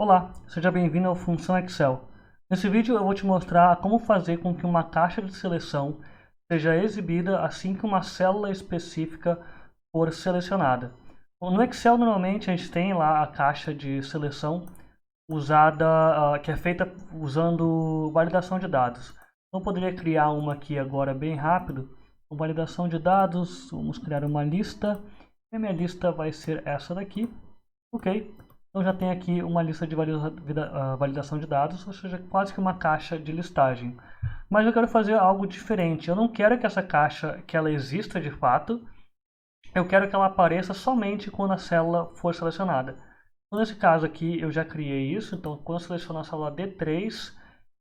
Olá, seja bem-vindo ao Função Excel. Nesse vídeo eu vou te mostrar como fazer com que uma caixa de seleção seja exibida assim que uma célula específica for selecionada. Bom, no Excel normalmente a gente tem lá a caixa de seleção usada, que é feita usando validação de dados. Então eu poderia criar uma aqui agora bem rápido, com validação de dados, vamos criar uma lista, e a minha lista vai ser essa daqui, ok? Então já tem aqui uma lista de validação de dados, ou seja, quase que uma caixa de listagem. Mas eu quero fazer algo diferente. Eu não quero que essa caixa que ela exista de fato. Eu quero que ela apareça somente quando a célula for selecionada. Então, nesse caso aqui eu já criei isso. Então quando eu seleciono a célula D3,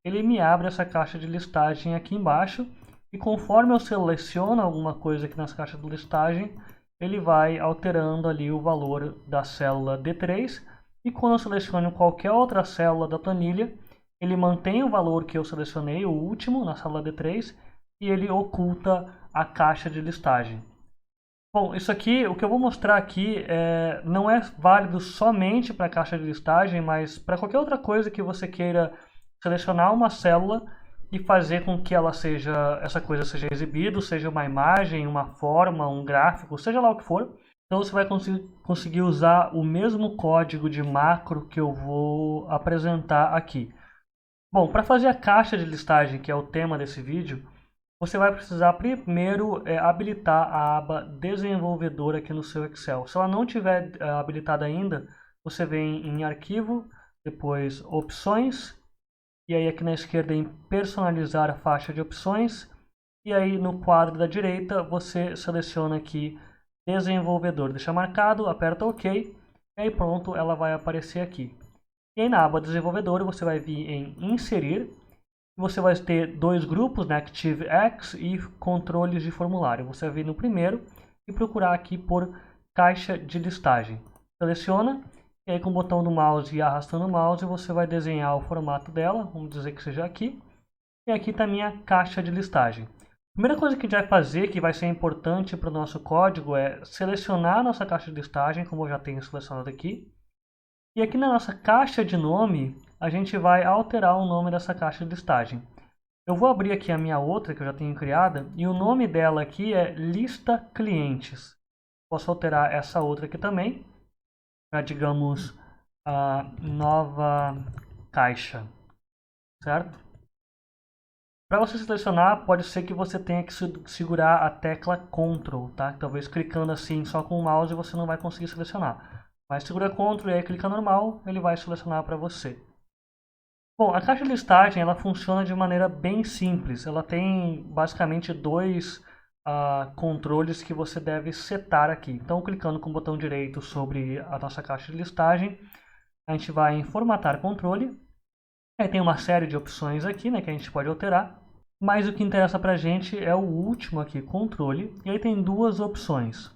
ele me abre essa caixa de listagem aqui embaixo. E conforme eu seleciono alguma coisa aqui nas caixas de listagem, ele vai alterando ali o valor da célula D3. E quando eu seleciono qualquer outra célula da planilha, ele mantém o valor que eu selecionei, o último, na célula D3, e ele oculta a caixa de listagem. Bom, isso aqui, o que eu vou mostrar aqui não é válido somente para a caixa de listagem, mas para qualquer outra coisa que você queira selecionar uma célula e fazer com que essa coisa seja exibida, seja uma imagem, uma forma, um gráfico, seja lá o que for. Então você vai conseguir usar o mesmo código de macro que eu vou apresentar aqui. Bom, para fazer a caixa de listagem, que é o tema desse vídeo, você vai precisar primeiro habilitar a aba desenvolvedor aqui no seu Excel. Se ela não tiver habilitada ainda, você vem em arquivo, depois opções, e aí aqui na esquerda em personalizar a faixa de opções, e aí no quadro da direita você seleciona aqui desenvolvedor. Deixa marcado, aperta OK, e aí pronto, ela vai aparecer aqui. E aí na aba desenvolvedor você vai vir em inserir. Você vai ter dois grupos, né, ActiveX e controles de formulário. Você vai vir no primeiro e procurar aqui por caixa de listagem. Seleciona, e aí com o botão do mouse e arrastando o mouse, você vai desenhar o formato dela, vamos dizer que seja aqui. E aqui está a minha caixa de listagem. A primeira coisa que a gente vai fazer, que vai ser importante para o nosso código, é selecionar a nossa caixa de listagem, como eu já tenho selecionado aqui. E aqui na nossa caixa de nome, a gente vai alterar o nome dessa caixa de listagem. Eu vou abrir aqui a minha outra que eu já tenho criada e o nome dela aqui é lista clientes. Posso alterar essa outra aqui também para, digamos, a nova caixa, certo? Para você selecionar, pode ser que você tenha que segurar a tecla Ctrl, tá? Talvez clicando assim só com o mouse você não vai conseguir selecionar. Mas segura Ctrl e aí clica normal, ele vai selecionar para você. Bom, a caixa de listagem ela funciona de maneira bem simples. Ela tem basicamente dois controles que você deve setar aqui. Então, clicando com o botão direito sobre a nossa caixa de listagem, a gente vai em formatar controle. Aí tem uma série de opções aqui, né, que a gente pode alterar. Mas o que interessa para a gente é o último aqui, controle. E aí tem duas opções.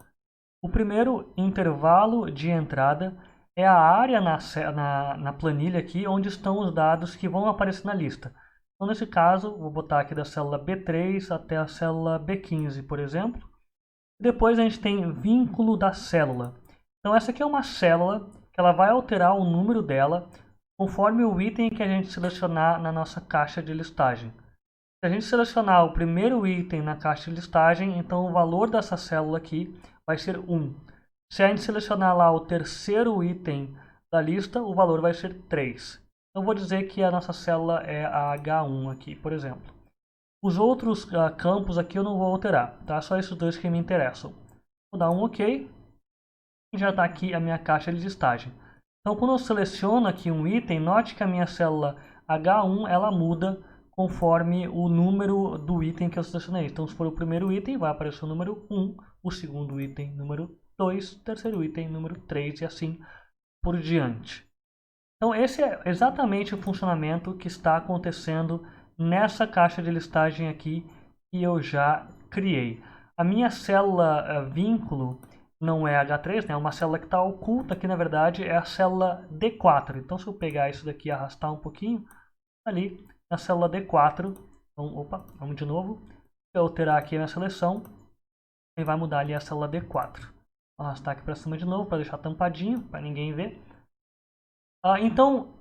O primeiro, intervalo de entrada, é a área na planilha aqui onde estão os dados que vão aparecer na lista. Então, nesse caso, vou botar aqui da célula B3 até a célula B15, por exemplo. Depois a gente tem vínculo da célula. Então, essa aqui é uma célula que ela vai alterar o número dela conforme o item que a gente selecionar na nossa caixa de listagem. Se a gente selecionar o primeiro item na caixa de listagem, então o valor dessa célula aqui vai ser 1. Se a gente selecionar lá o terceiro item da lista, o valor vai ser 3. Então vou dizer que a nossa célula é a H1 aqui, por exemplo. Os outros campos aqui eu não vou alterar, tá? Só esses dois que me interessam. Vou dar um OK e já está aqui a minha caixa de listagem. Então quando eu seleciono aqui um item, note que a minha célula H1 ela muda conforme o número do item que eu selecionei. Então, se for o primeiro item, vai aparecer o número 1, o segundo item, número 2, o terceiro item, número 3 e assim por diante. Então, esse é exatamente o funcionamento que está acontecendo nessa caixa de listagem aqui que eu já criei. A minha célula vínculo não é H3, né? É uma célula que está oculta aqui, na verdade, é a célula D4. Então, se eu pegar isso daqui e arrastar um pouquinho, ali na célula D4. Então, opa, vamos de novo. Eu alterar aqui a minha seleção e vai mudar ali a célula D4. Vou arrastar aqui para cima de novo para deixar tampadinho, para ninguém ver. Então,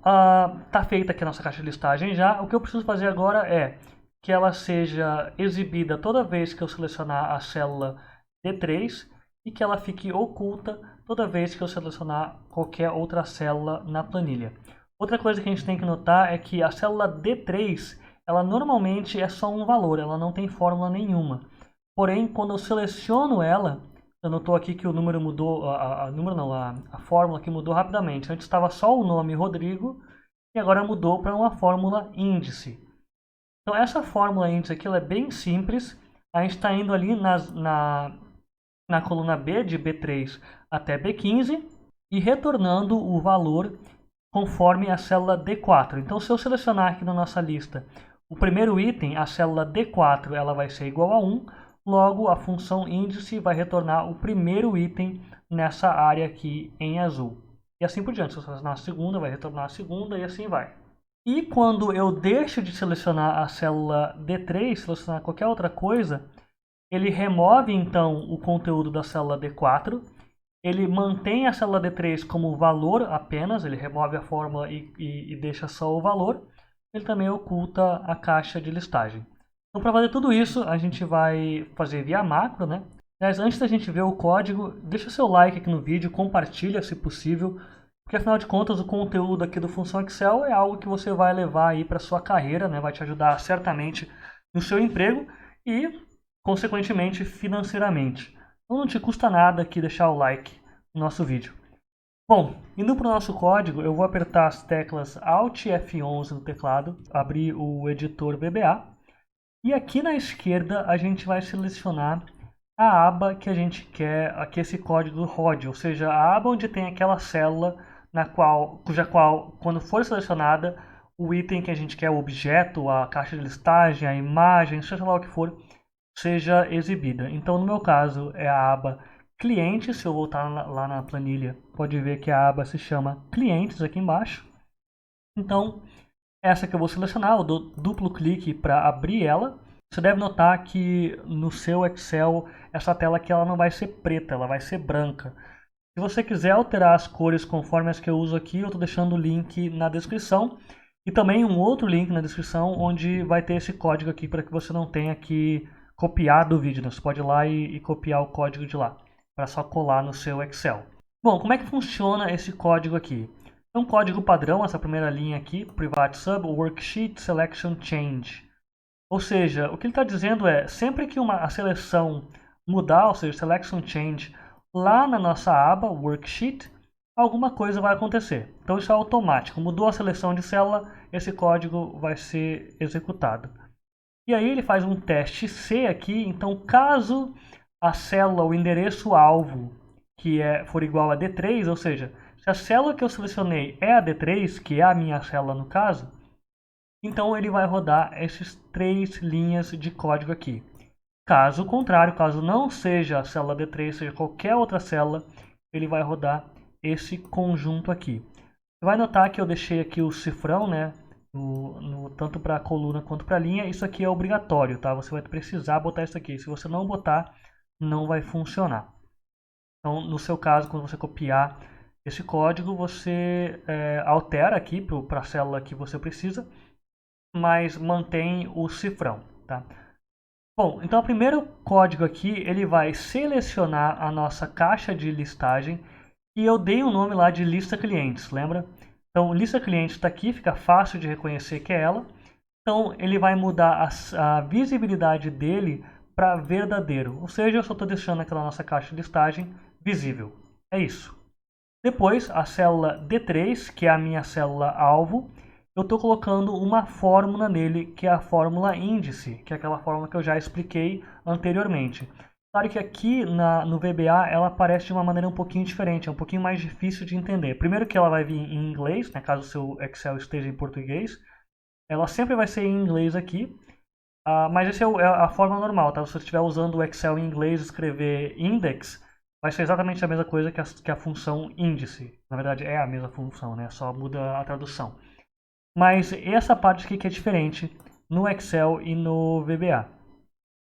tá feita aqui a nossa caixa de listagem já. O que eu preciso fazer agora é que ela seja exibida toda vez que eu selecionar a célula D3 e que ela fique oculta toda vez que eu selecionar qualquer outra célula na planilha. Outra coisa que a gente tem que notar é que a célula D3, ela normalmente é só um valor, ela não tem fórmula nenhuma. Porém, quando eu seleciono ela, eu notou aqui que o número mudou, a fórmula aqui mudou rapidamente. Antes estava só o nome Rodrigo e agora mudou para uma fórmula índice. Então essa fórmula índice aqui ela é bem simples. A gente está indo ali na coluna B, de B3 até B15, e retornando o valor conforme a célula D4. Então se eu selecionar aqui na nossa lista o primeiro item, a célula D4, ela vai ser igual a 1. Logo, a função índice vai retornar o primeiro item nessa área aqui em azul. E assim por diante. Se eu selecionar a segunda, vai retornar a segunda e assim vai. E quando eu deixo de selecionar a célula D3, selecionar qualquer outra coisa, ele remove então o conteúdo da célula D4. Ele mantém a célula D3 como valor apenas, ele remove a fórmula e deixa só o valor. Ele também oculta a caixa de listagem. Então, para fazer tudo isso, a gente vai fazer via macro, né? Mas antes da gente ver o código, deixa seu like aqui no vídeo, compartilha se possível, porque afinal de contas o conteúdo aqui do Função Excel é algo que você vai levar aí para sua carreira, né? Vai te ajudar certamente no seu emprego e, consequentemente, financeiramente. Então não te custa nada aqui deixar o like no nosso vídeo. Bom, indo para o nosso código, eu vou apertar as teclas Alt F11 no teclado, abrir o editor VBA. E aqui na esquerda a gente vai selecionar a aba que a gente quer que esse código rode, ou seja, a aba onde tem aquela célula cuja qual, quando for selecionada, o item que a gente quer, o objeto, a caixa de listagem, a imagem, seja lá o que for, seja exibida. Então, no meu caso, é a aba Clientes. Se eu voltar lá na planilha, pode ver que a aba se chama Clientes aqui embaixo. Então, essa que eu vou selecionar, eu dou duplo clique para abrir ela. Você deve notar que no seu Excel, essa tela aqui ela não vai ser preta, ela vai ser branca. Se você quiser alterar as cores conforme as que eu uso aqui, eu estou deixando o link na descrição. E também um outro link na descrição, onde vai ter esse código aqui para que você não tenha que copiar do vídeo. Né? Você pode ir lá e copiar o código de lá, para só colar no seu Excel. Bom, como é que funciona esse código aqui? É um código padrão, essa primeira linha aqui, Private Sub, Worksheet Selection Change. Ou seja, o que ele está dizendo é, sempre que a seleção mudar, ou seja, Selection Change, lá na nossa aba, Worksheet, alguma coisa vai acontecer. Então isso é automático. Mudou a seleção de célula, esse código vai ser executado. E aí ele faz um teste C aqui, então caso a célula, o endereço-alvo, for igual a D3, ou seja, se a célula que eu selecionei é a D3, que é a minha célula no caso, então ele vai rodar essas 3 linhas de código aqui. Caso contrário, caso não seja a célula D3, seja qualquer outra célula, ele vai rodar esse conjunto aqui. Você vai notar que eu deixei aqui o cifrão, né? Tanto para a coluna quanto para a linha. Isso aqui é obrigatório, tá? Você vai precisar botar isso aqui. Se você não botar, não vai funcionar. Então, no seu caso, quando você copiar esse código, você altera aqui para a célula que você precisa, mas mantém o cifrão, tá? Bom, então o primeiro código aqui, ele vai selecionar a nossa caixa de listagem e eu dei um nome lá de lista clientes, lembra? Então, lista clientes está aqui, fica fácil de reconhecer que é ela. Então, ele vai mudar a visibilidade dele para verdadeiro, ou seja, eu só estou deixando aquela nossa caixa de listagem visível. É isso. Depois, a célula D3, que é a minha célula alvo, eu estou colocando uma fórmula nele, que é a fórmula índice, que é aquela fórmula que eu já expliquei anteriormente. Claro que aqui no VBA ela aparece de uma maneira um pouquinho diferente, é um pouquinho mais difícil de entender. Primeiro que ela vai vir em inglês, né, caso o seu Excel esteja em português. Ela sempre vai ser em inglês aqui, mas essa é a forma normal, tá? Se você estiver usando o Excel em inglês e escrever index, vai ser exatamente a mesma coisa que a função índice. Na verdade é a mesma função, né? Só muda a tradução. Mas essa parte aqui que é diferente no Excel e no VBA.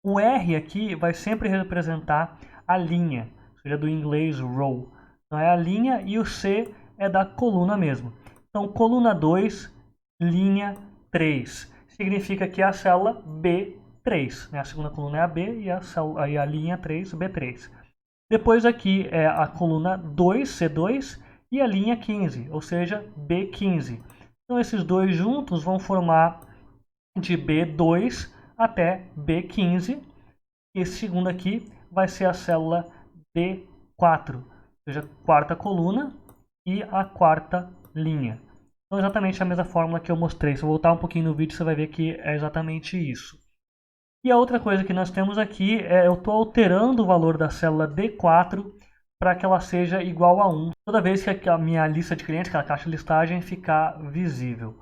O R aqui vai sempre representar a linha, seja do inglês row. Então é a linha e o C é da coluna mesmo. Então, coluna 2, linha 3. Significa que é a célula B3. Né? A segunda coluna é a B e a linha 3, B3. Depois aqui é a coluna 2, C2, e a linha 15, ou seja, B15. Então, esses dois juntos vão formar de B2 até B15. Esse segundo aqui vai ser a célula D4, ou seja, quarta coluna e a quarta linha. Então, exatamente a mesma fórmula que eu mostrei. Se eu voltar um pouquinho no vídeo, você vai ver que é exatamente isso. E a outra coisa que nós temos aqui é eu estou alterando o valor da célula D4 para que ela seja igual a 1 toda vez que a minha lista de clientes, que é a caixa de listagem, ficar visível.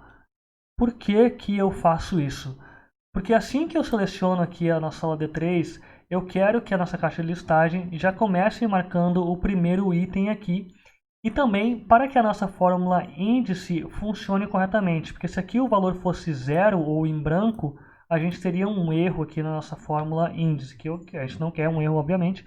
Por que que eu faço isso? Porque assim que eu seleciono aqui a nossa célula D3, eu quero que a nossa caixa de listagem já comece marcando o primeiro item aqui. E também para que a nossa fórmula índice funcione corretamente. Porque se aqui o valor fosse 0 ou em branco, a gente teria um erro aqui na nossa fórmula índice, que a gente não quer um erro, obviamente.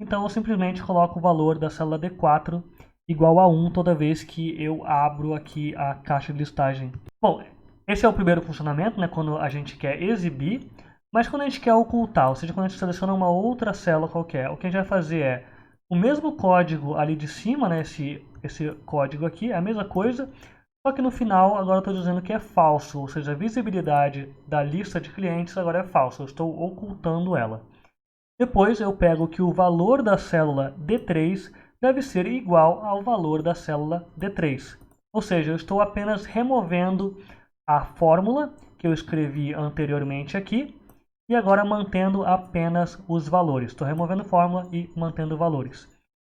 Então eu simplesmente coloco o valor da célula D4 igual a 1 toda vez que eu abro aqui a caixa de listagem. Bom, esse é o primeiro funcionamento, né, quando a gente quer exibir, mas quando a gente quer ocultar, ou seja, quando a gente seleciona uma outra célula qualquer, o que a gente vai fazer é o mesmo código ali de cima, né, esse código aqui, é a mesma coisa, só que no final agora eu estou dizendo que é falso, ou seja, a visibilidade da lista de clientes agora é falsa, eu estou ocultando ela. Depois eu pego que o valor da célula D3 deve ser igual ao valor da célula D3, ou seja, eu estou apenas removendo a fórmula que eu escrevi anteriormente aqui e agora mantendo apenas os valores. Estou removendo fórmula e mantendo valores.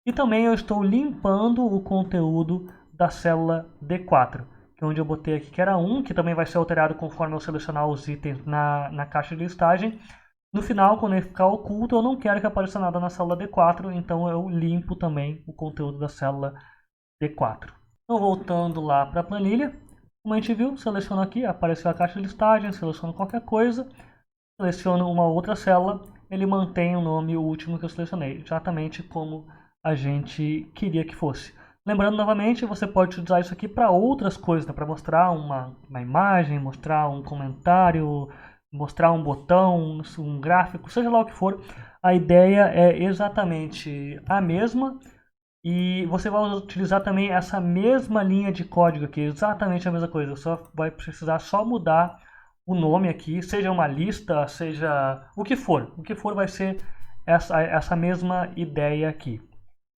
E também eu estou limpando o conteúdo da célula D4, que é onde eu botei aqui que era 1, que também vai ser alterado conforme eu selecionar os itens na caixa de listagem. No final, quando ele ficar oculto, eu não quero que apareça nada na célula D4, então eu limpo também o conteúdo da célula D4. Então, voltando lá para a planilha, como a gente viu, seleciono aqui, apareceu a caixa de listagem, seleciono qualquer coisa, seleciono uma outra célula, ele mantém o nome, o último que eu selecionei, exatamente como a gente queria que fosse. Lembrando novamente, você pode usar isso aqui para outras coisas, né? Para mostrar uma imagem, mostrar um comentário, mostrar um botão, um gráfico, seja lá o que for. A ideia é exatamente a mesma. E você vai utilizar também essa mesma linha de código aqui, exatamente a mesma coisa. Só vai precisar só mudar o nome aqui, seja uma lista, seja o que for. O que for vai ser essa mesma ideia aqui,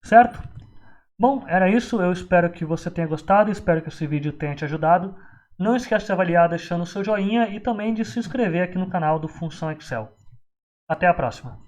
certo? Bom, era isso. Eu espero que você tenha gostado, espero que esse vídeo tenha te ajudado. Não esquece de avaliar deixando o seu joinha e também de se inscrever aqui no canal do Função Excel. Até a próxima!